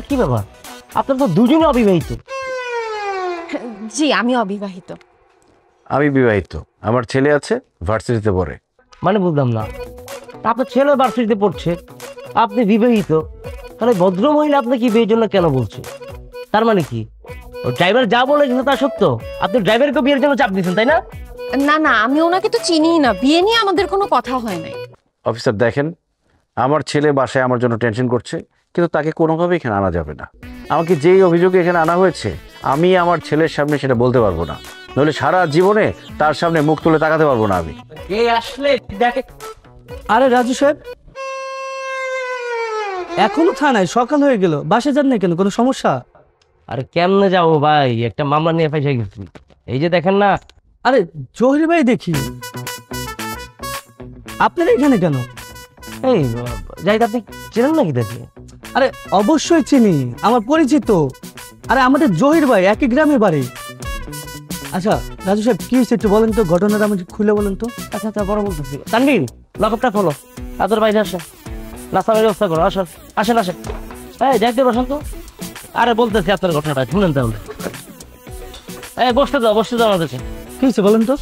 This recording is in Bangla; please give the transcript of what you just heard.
কি ব্যাপার, আপনার তো দুজনে অবিবাহিত। জি আমি অবিবাহিত। আমি বিবাহিত, আমার ছেলে আছে, ভার্সিটিতে পড়ে। মানে বুঝলাম না, আপনার ছেলে ভার্সিটিতে পড়ছে, আপনি বিবাহিত, তাহলে ভদ্র মহিলা আপনাকে বিয়ের জন্য কেন বলছে? তার মানে কি ও ড্রাইভার যা বলে কিন্তু তা সত্য? আপনি ড্রাইভারকে বিয়ের জন্য চাপ দিচ্ছেন, তাই না? না না, আমি ওনাকে তো চিনিই না, বিয়ে নিয়ে আমাদের কোনো কথা হয় নাই। অফিসার দেখেন, আমার ছেলে বাসায় আমার জন্য টেনশন করছে, কিন্তু তাকে কোনোভাবে এখানে আনা যাবে না। আমাকে যেই অভিযোগে এখানে আনা হয়েছে, আমি আমার ছেলের সামনে সেটা বলতে পারবো না, নইলে সারা জীবনে তার সামনে মুখ তুলে তাকাতে পারবো না আমি। কে আসলে দেখে। আরে রাজু সাহেব, এখনো থানায়, সকাল হয়ে গেল, বাসে যান না কেন? কোনো সমস্যা? আরে কেমনে যাবো ভাই, একটা মামলা নিয়ে ফাইসা গেছি। এই যে দেখেন না। আরে জহির ভাই, দেখি আপনারা এখানে কেন? এই যাই, আপনি চেনেন নাকি দেখি? আরে অবশ্যই চিনি, আমার পরিচিত। আরে আমাদের জহির ভাই একই গ্রামে বাড়ি। আচ্ছা রাজু সাহেব, কি হয়েছে একটু বলেন তো, ঘটনাটা আমাকে খুলে বলেন তো। আচ্ছা আচ্ছা, বড় বলতেছি। তানভীর, লকআপটা খোলো, তাদের বাইরে আসে, নাস্তার ব্যবস্থা করো। আসেন আসেন আসেন, এই যাইতে বসেন তো। আরে বলতেছি আপনার ঘটনাটা শুনেন তাহলে। এই বসতে দাও আমাদেরকে। কি হয়েছে বলেন তো।